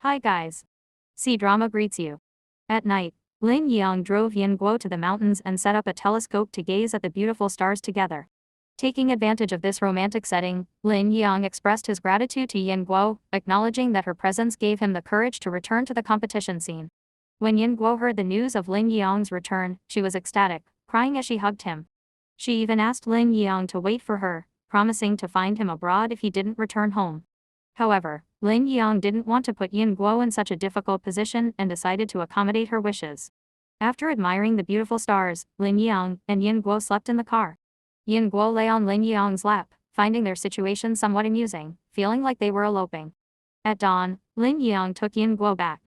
Hi guys. C-drama greets you. At night, Lin Yang drove Yin Guo to the mountains and set up a telescope to gaze at the beautiful stars together. Taking advantage of this romantic setting, Lin Yang expressed his gratitude to Yin Guo, acknowledging that her presence gave him the courage to return to the competition scene. When Yin Guo heard the news of Lin Yang's return, she was ecstatic, crying as she hugged him. She even asked Lin Yang to wait for her, promising to find him abroad if he didn't return home. However, Lin Yang didn't want to put Yin Guo in such a difficult position and decided to accommodate her wishes. After admiring the beautiful stars, Lin Yang and Yin Guo slept in the car. Yin Guo lay on Lin Yang's lap, finding their situation somewhat amusing, feeling like they were eloping. At dawn, Lin Yang took Yin Guo back.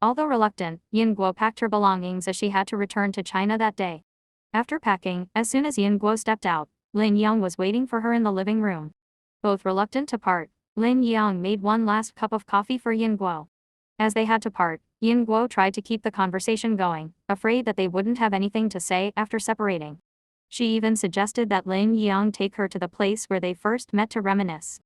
Although reluctant, Yin Guo packed her belongings as she had to return to China that day. After packing, as soon as Yin Guo stepped out, Lin Yang was waiting for her in the living room. Both reluctant to part, Lin Yang made one last cup of coffee for Yin Guo. As they had to part, Yin Guo tried to keep the conversation going, afraid that they wouldn't have anything to say after separating. She even suggested that Lin Yang take her to the place where they first met to reminisce.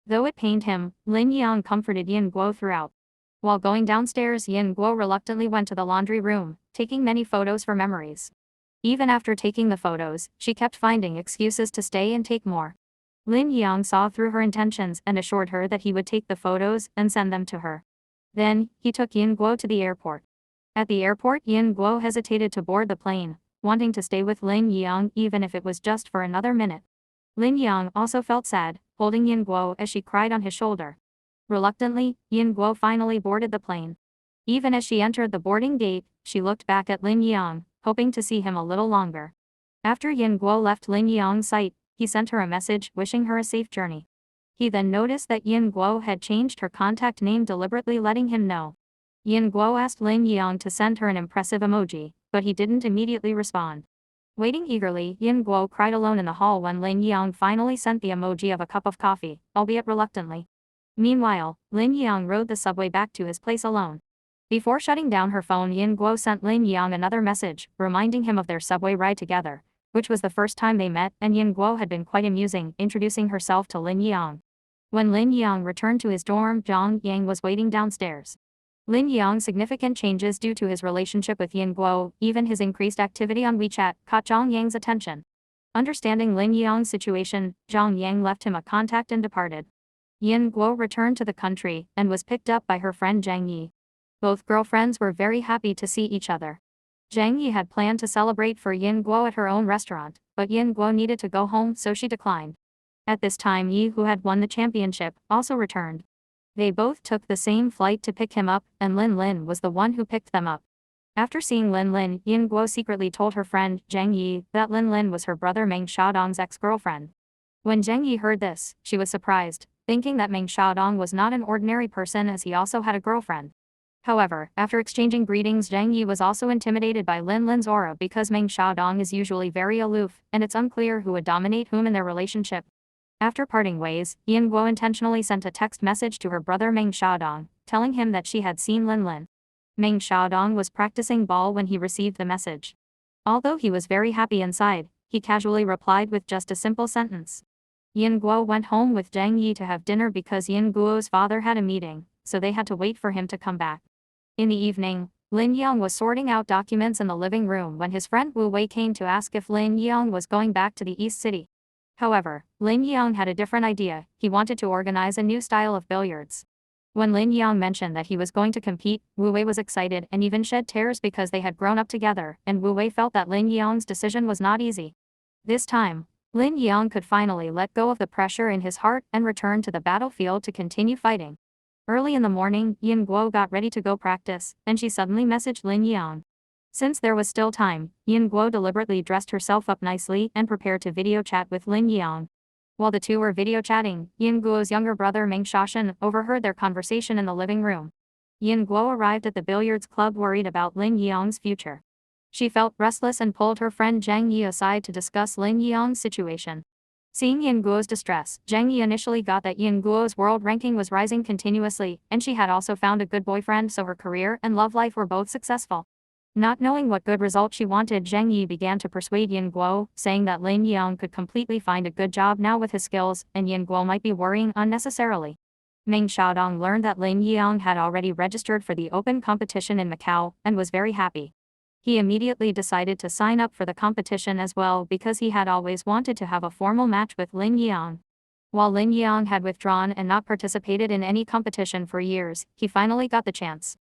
Though it pained him, Lin Yang comforted Yin Guo throughout. While going downstairs, Yin Guo reluctantly went to the laundry room, taking many photos for memories. Even after taking the photos, she kept finding excuses to stay and take more. Lin Yang saw through her intentions and assured her that he would take the photos and send them to her. Then, he took Yin Guo to the airport. At the airport, Yin Guo hesitated to board the plane, wanting to stay with Lin Yang even if it was just for another minute. Lin Yang also felt sad, holding Yin Guo as she cried on his shoulder. Reluctantly, Yin Guo finally boarded the plane. Even as she entered the boarding gate, she looked back at Lin Yang, hoping to see him a little longer. After Yin Guo left Lin Yang's sight, he sent her a message wishing her a safe journey. He then noticed that Yin Guo had changed her contact name, deliberately letting him know. Yin Guo asked Lin Yang to send her an impressive emoji, but he didn't immediately respond. Waiting eagerly, Yin Guo cried alone in the hall when Lin Yang finally sent the emoji of a cup of coffee, albeit reluctantly. Meanwhile, Lin Yang rode the subway back to his place alone. Before shutting down her phone, Yin Guo sent Lin Yang another message, reminding him of their subway ride together, which was the first time they met, and Yin Guo had been quite amusing, introducing herself to Lin Yang. When Lin Yang returned to his dorm, Zhang Yang was waiting downstairs. Lin Yang's significant changes due to his relationship with Yin Guo, even his increased activity on WeChat, caught Zhang Yang's attention. Understanding Lin Yang's situation, Zhang Yang left him a contact and departed. Yin Guo returned to the country and was picked up by her friend Zhang Yi. Both girlfriends were very happy to see each other. Zhang Yi had planned to celebrate for Yin Guo at her own restaurant, but Yin Guo needed to go home, so she declined. At this time, Yi, who had won the championship, also returned. They both took the same flight to pick him up, and Lin Lin was the one who picked them up. After seeing Lin Lin, Yin Guo secretly told her friend, Zhang Yi, that Lin Lin was her brother Meng Xiaodong's ex-girlfriend. When Zhang Yi heard this, she was surprised, thinking that Meng Xiaodong was not an ordinary person as he also had a girlfriend. However, after exchanging greetings, Zhang Yi was also intimidated by Lin Lin's aura because Meng Xiaodong is usually very aloof, and it's unclear who would dominate whom in their relationship. After parting ways, Yin Guo intentionally sent a text message to her brother Meng Xiaodong, telling him that she had seen Lin Lin. Meng Xiaodong was practicing ball when he received the message. Although he was very happy inside, he casually replied with just a simple sentence. Yin Guo went home with Zhang Yi to have dinner because Yin Guo's father had a meeting, so they had to wait for him to come back. In the evening, Lin Yang was sorting out documents in the living room when his friend Wu Wei came to ask if Lin Yang was going back to the East City. However, Lin Yang had a different idea. He wanted to organize a new style of billiards. When Lin Yang mentioned that he was going to compete, Wu Wei was excited and even shed tears because they had grown up together, and Wu Wei felt that Lin Yang's decision was not easy. This time, Lin Yang could finally let go of the pressure in his heart and return to the battlefield to continue fighting. Early in the morning, Yin Guo got ready to go practice, and she suddenly messaged Lin Yang. Since there was still time, Yin Guo deliberately dressed herself up nicely and prepared to video chat with Lin Yang. While the two were video chatting, Yin Guo's younger brother Meng Xiaoshan overheard their conversation in the living room. Yin Guo arrived at the billiards club worried about Lin Yang's future. She felt restless and pulled her friend Zhang Yi aside to discuss Lin Yang's situation. Seeing Yin Guo's distress, Zhang Yi initially got that Yin Guo's world ranking was rising continuously, and she had also found a good boyfriend, so her career and love life were both successful. Not knowing what good result she wanted, Zhang Yi began to persuade Yin Guo, saying that Lin Yang could completely find a good job now with his skills, and Yin Guo might be worrying unnecessarily. Meng Xiaodong learned that Lin Yang had already registered for the open competition in Macau and was very happy. He immediately decided to sign up for the competition as well because he had always wanted to have a formal match with Lin Yang. While Lin Yang had withdrawn and not participated in any competition for years, he finally got the chance.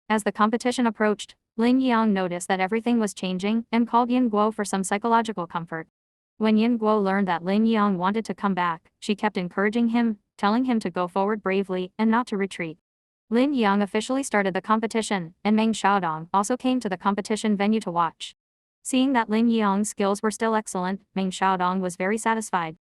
As the competition approached, Lin Yang noticed that everything was changing and called Yin Guo for some psychological comfort. When Yin Guo learned that Lin Yang wanted to come back, she kept encouraging him, telling him to go forward bravely and not to retreat. Lin Yang officially started the competition, and Meng Xiaodong also came to the competition venue to watch. Seeing that Lin Yang's skills were still excellent, Meng Xiaodong was very satisfied.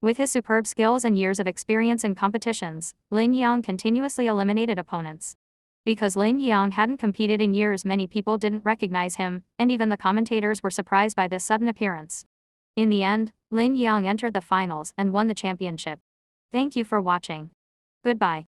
With his superb skills and years of experience in competitions, Lin Yang continuously eliminated opponents. Because Lin Yang hadn't competed in years, many people didn't recognize him, and even the commentators were surprised by this sudden appearance. In the end, Lin Yang entered the finals and won the championship. Thank you for watching. Goodbye.